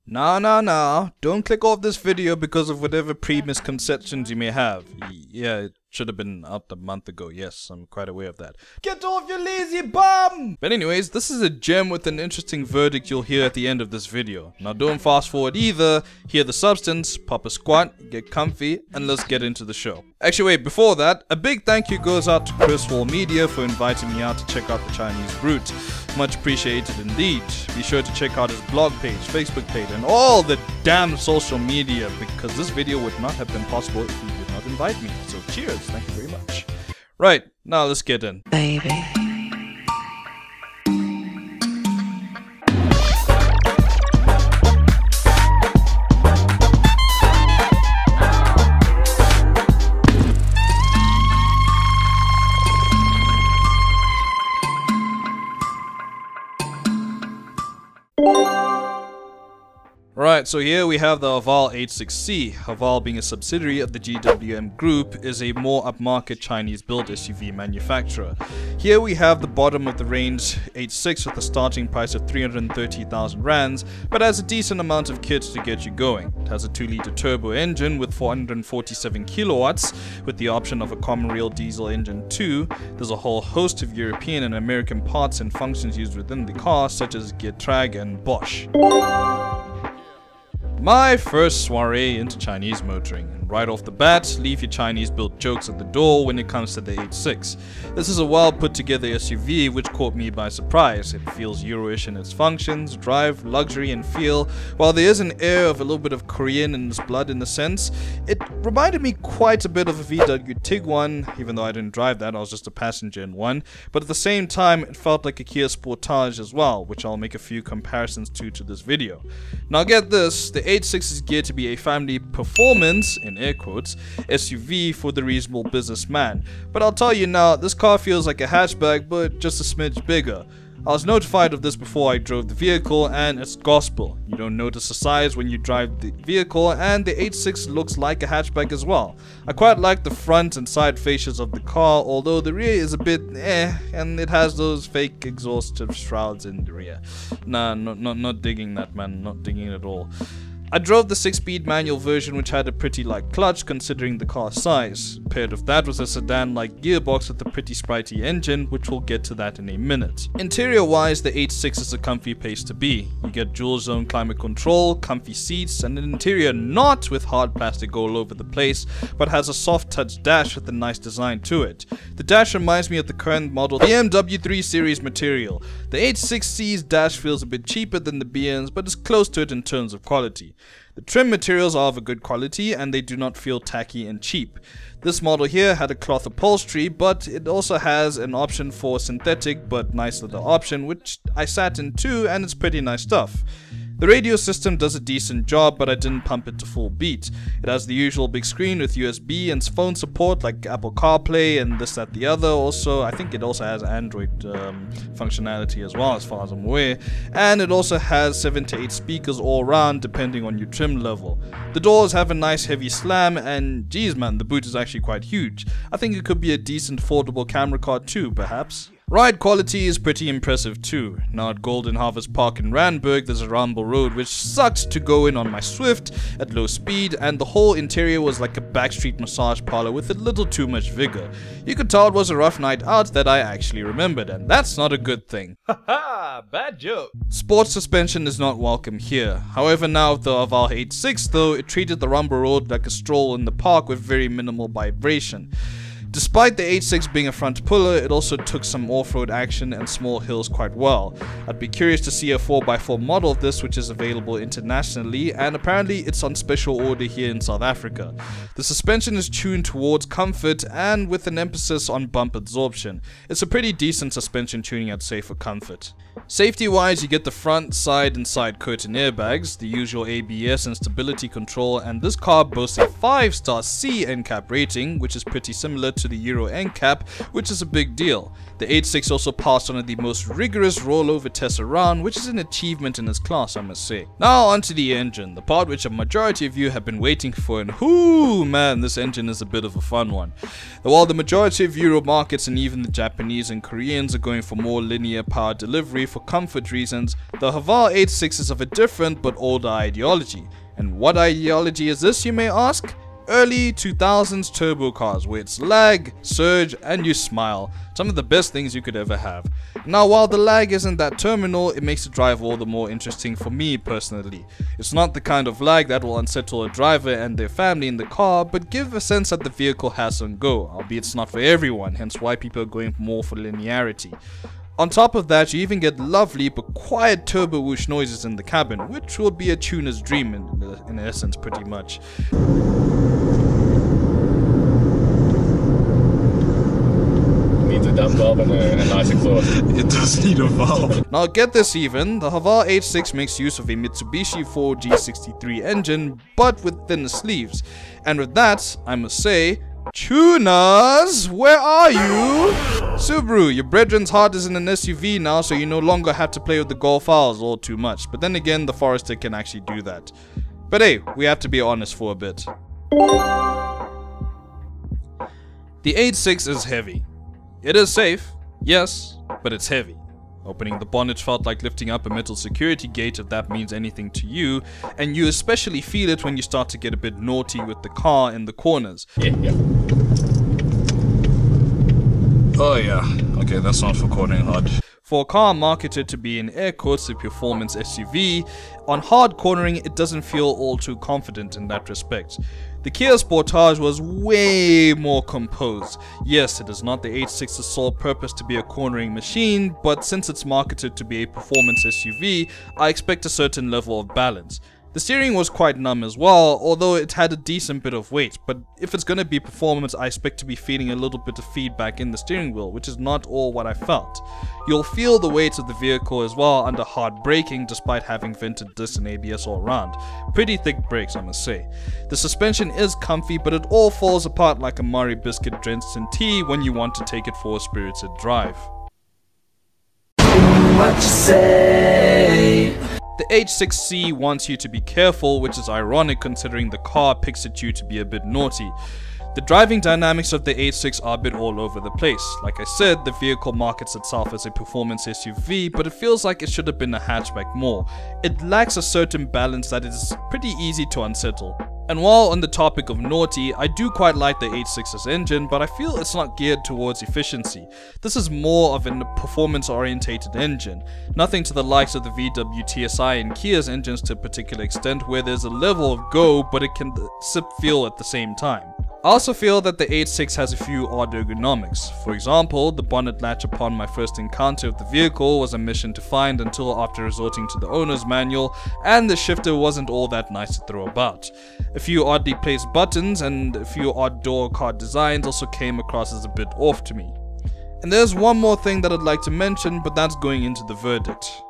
Nah. Don't click off this video because of whatever pre-misconceptions you may have. Yeah, it should have been out a month ago. Yes, I'm quite aware of that. Get off, you lazy bum! But anyways, this is a gem with an interesting verdict you'll hear at the end of this video. Now don't fast forward either. Hear the substance, pop a squat, get comfy, and let's get into the show. Actually wait, before that, a big thank you goes out to ChrisWallMedia for inviting me out to check out the Chinese Brute. Much appreciated indeed. Be sure to check out his blog page, Facebook page, and all the damn social media, because this video would not have been possible if he did not invite me. So cheers, thank you very much. Right, now let's get in. Baby. Right, so here we have the Haval H6C. Haval, being a subsidiary of the GWM Group, is a more upmarket Chinese-built SUV manufacturer. Here we have the bottom of the range H6 with a starting price of 330,000 rands, but has a decent amount of kit to get you going. It has a 2-liter turbo engine with 447 kilowatts, with the option of a common rail diesel engine too. There's a whole host of European and American parts and functions used within the car, such as Getrag and Bosch. My first soiree into Chinese motoring, and right off the bat, leave your Chinese built jokes at the door when it comes to the H6. This is a well put together SUV which caught me by surprise. It feels Euro-ish in its functions, drive, luxury and feel. While there is an air of a little bit of Korean in its blood in a sense, it reminded me quite a bit of a VW Tiguan, even though I didn't drive that, I was just a passenger in one. But at the same time, it felt like a Kia Sportage as well, which I'll make a few comparisons to this video. Now get this, the H6 is geared to be a family performance, in air quotes, SUV for the reasonable businessman. But I'll tell you now, this car feels like a hatchback, but just a smidge bigger. I was notified of this before I drove the vehicle, and it's gospel. You don't notice the size when you drive the vehicle, and the H6 looks like a hatchback as well. I quite like the front and side fascias of the car, although the rear is a bit and it has those fake exhaustive shrouds in the rear. Nah, not digging that, man, not digging it at all. I drove the 6-speed manual version, which had a pretty light clutch considering the car size. Paired with that was a sedan-like gearbox with a pretty sprightly engine, which we'll get to that in a minute. Interior wise, the H6 is a comfy place to be. You get dual zone climate control, comfy seats, and an interior not with hard plastic all over the place, but has a soft touch dash with a nice design to it. The dash reminds me of the current model BMW 3 Series material. The H6C's dash feels a bit cheaper than the BM's, but is close to it in terms of quality. The trim materials are of a good quality and they do not feel tacky and cheap. This model here had a cloth upholstery, but it also has an option for synthetic but nice leather option, which I sat in too, and it's pretty nice stuff. The radio system does a decent job, but I didn't pump it to full beat. It has the usual big screen with USB and phone support like Apple CarPlay and this, that, the other. Also, I think it also has Android functionality as well, as far as I'm aware. And it also has 7 to 8 speakers all around, depending on your trim level. The doors have a nice heavy slam, and geez man, the boot is actually quite huge. I think it could be a decent foldable camera card too, perhaps. Ride quality is pretty impressive too. Now at Golden Harvest Park in Randburg, there's a rumble road which sucked to go in on my Swift at low speed, and the whole interior was like a backstreet massage parlor with a little too much vigor. You could tell it was a rough night out that I actually remembered, and that's not a good thing. Haha, bad joke. Sports suspension is not welcome here. However, now with the Haval H6 though, it treated the rumble road like a stroll in the park with very minimal vibration. Despite the H6 being a front puller, it also took some off-road action and small hills quite well. I'd be curious to see a 4x4 model of this, which is available internationally, and apparently it's on special order here in South Africa. The suspension is tuned towards comfort and with an emphasis on bump absorption. It's a pretty decent suspension tuning, I'd say, for comfort. Safety wise, you get the front, side and side curtain airbags, the usual ABS and stability control, and this car boasts a 5-star C NCAP rating, which is pretty similar to the Euro NCAP, which is a big deal. The H6 also passed one of the most rigorous rollover tests around, which is an achievement in its class, I must say. Now onto the engine, the part which a majority of you have been waiting for, and whoo man, this engine is a bit of a fun one. While the majority of Euro markets and even the Japanese and Koreans are going for more linear power delivery for comfort reasons, the Haval H6 is of a different but older ideology. And what ideology is this, you may ask? Early 2000s turbo cars, where it's lag, surge, and you smile. Some of the best things you could ever have. Now, while the lag isn't that terminal, it makes the drive all the more interesting for me personally. It's not the kind of lag that will unsettle a driver and their family in the car, but give a sense that the vehicle has some go, albeit it's not for everyone, hence why people are going more for linearity. On top of that, you even get lovely but quiet turbo whoosh noises in the cabin, which will be a tuner's dream in essence pretty much. Needs a dumb valve and a nice exhaust. It does need a valve. Now get this even, the Haval H6 makes use of a Mitsubishi 4G63 engine, but with thinner sleeves. And with that, I must say, tuners, where are you? Subaru, your brethren's heart is in an SUV now, so you no longer have to play with the Golf R's all too much. But then again, the Forester can actually do that. But hey, we have to be honest for a bit. The H6 is heavy. It is safe, yes, but it's heavy. Opening the bonnet felt like lifting up a metal security gate, if that means anything to you, and you especially feel it when you start to get a bit naughty with the car in the corners. Yeah. Oh yeah, okay, that's not for cornering hard. For a car marketed to be in air quotes a performance SUV, on hard cornering it doesn't feel all too confident in that respect. The Kia Sportage was way more composed. Yes, it is not the H6's sole purpose to be a cornering machine, but since it's marketed to be a performance SUV, I expect a certain level of balance. The steering was quite numb as well, although it had a decent bit of weight, but if it's gonna be performance, I expect to be feeling a little bit of feedback in the steering wheel, which is not all what I felt. You'll feel the weight of the vehicle as well under hard braking, despite having vented disc and ABS all around. Pretty thick brakes, I must say. The suspension is comfy, but it all falls apart like a Murray biscuit drenched in tea when you want to take it for a spirited drive. What you say? The H6C wants you to be careful, which is ironic considering the car picks at you to be a bit naughty. The driving dynamics of the H6 are a bit all over the place. Like I said, the vehicle markets itself as a performance SUV, but it feels like it should have been a hatchback more. It lacks a certain balance that is pretty easy to unsettle. And while on the topic of naughty, I do quite like the H6's engine, but I feel it's not geared towards efficiency. This is more of a performance-orientated engine. Nothing to the likes of the VW TSI and Kia's engines to a particular extent, where there's a level of go, but it can sip fuel at the same time. I also feel that the H6 has a few odd ergonomics. For example, the bonnet latch upon my first encounter with the vehicle was a mission to find until after resorting to the owner's manual, and the shifter wasn't all that nice to throw about. A few oddly placed buttons and a few odd door card designs also came across as a bit off to me. And there's one more thing that I'd like to mention, but that's going into the verdict.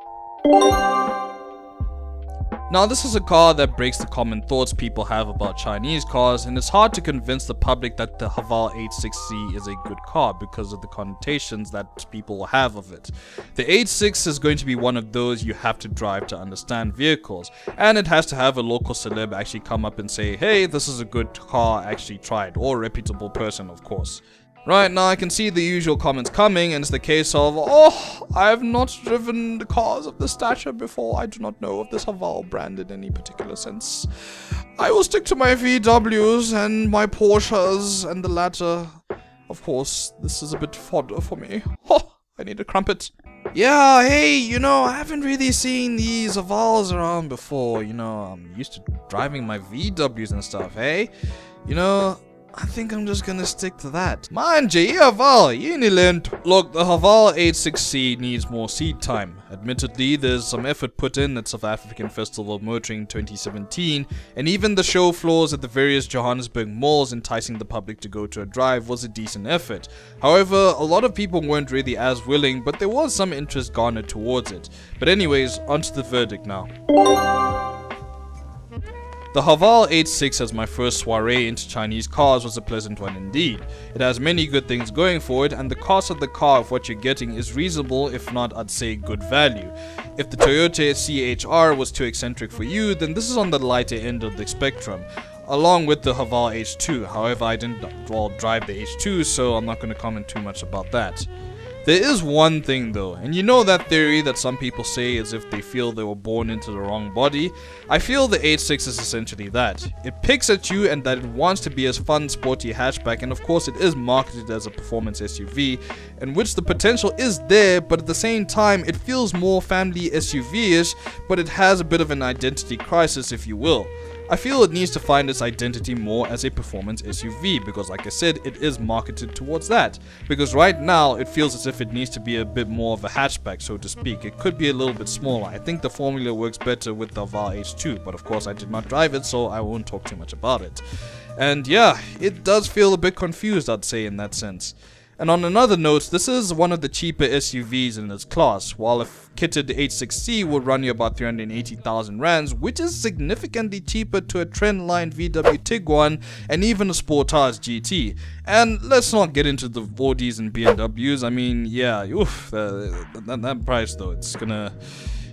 Now, this is a car that breaks the common thoughts people have about Chinese cars, and it's hard to convince the public that the Haval H6C is a good car because of the connotations that people have of it. The H6 is going to be one of those you have to drive to understand vehicles, and it has to have a local celeb actually come up and say, hey, this is a good car, actually try it, or a reputable person, of course. Right, now I can see the usual comments coming, and it's the case of, oh, I have not driven the cars of this stature before, I do not know of this Haval brand in any particular sense. I will stick to my VWs and my Porsches, and the latter, of course, this is a bit fodder for me. Oh, I need a crumpet. Yeah, hey, you know, I haven't really seen these Havals around before, you know, I'm used to driving my VWs and stuff, hey? You know, I think I'm just gonna stick to that. Mind you, Haval, you ain't learned. Look, the Haval H6C needs more seat time. Admittedly, there's some effort put in at South African Festival of Motoring 2017, and even the show floors at the various Johannesburg malls enticing the public to go to a drive was a decent effort. However, a lot of people weren't really as willing, but there was some interest garnered towards it. But anyways, onto the verdict now. The Haval H6 as my first soiree into Chinese cars was a pleasant one indeed. It has many good things going for it, and the cost of the car of what you're getting is reasonable, if not I'd say good value. If the Toyota CHR was too eccentric for you, then this is on the lighter end of the spectrum, along with the Haval H2. However, I didn't drive the H2, so I'm not going to comment too much about that. There is one thing though, and you know that theory that some people say as if they feel they were born into the wrong body. I feel the H6 is essentially that. It picks at you and that it wants to be a fun, sporty hatchback, and of course it is marketed as a performance SUV, in which the potential is there, but at the same time it feels more family SUV-ish, but it has a bit of an identity crisis, if you will. I feel it needs to find its identity more as a performance SUV because, like I said, it is marketed towards that. Because right now, it feels as if it needs to be a bit more of a hatchback, so to speak. It could be a little bit smaller. I think the formula works better with the Haval H2, but of course I did not drive it, so I won't talk too much about it. And yeah, it does feel a bit confused, I'd say, in that sense. And on another note, this is one of the cheaper SUVs in its class, while a kitted H6C would run you about 380,000 rands, which is significantly cheaper to a trendline VW Tiguan and even a Sportage GT. And let's not get into the Audis and BMWs. I mean, yeah, oof, that price though, it's gonna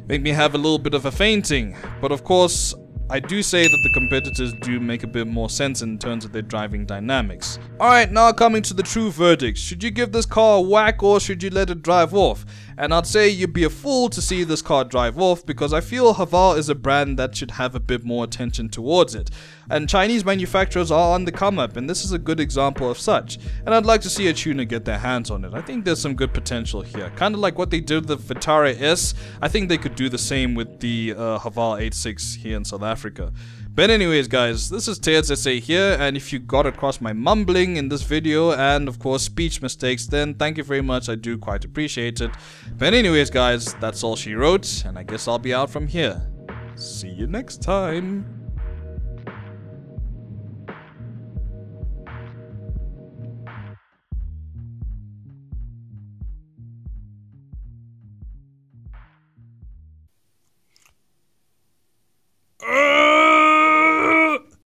make me have a little bit of a fainting. But of course, I do say that the competitors do make a bit more sense in terms of their driving dynamics. Alright, now coming to the true verdict. Should you give this car a whack or should you let it drive off? And I'd say you'd be a fool to see this car drive off because I feel Haval is a brand that should have a bit more attention towards it. And Chinese manufacturers are on the come up, and this is a good example of such. And I'd like to see a tuner get their hands on it. I think there's some good potential here. Kind of like what they did with the Vitara S, I think they could do the same with the Haval H6 here in South Africa. But anyways guys, this is Tayeedz SA here, and if you got across my mumbling in this video and of course speech mistakes, then thank you very much, I do quite appreciate it. But anyways guys, that's all she wrote, and I guess I'll be out from here. See you next time.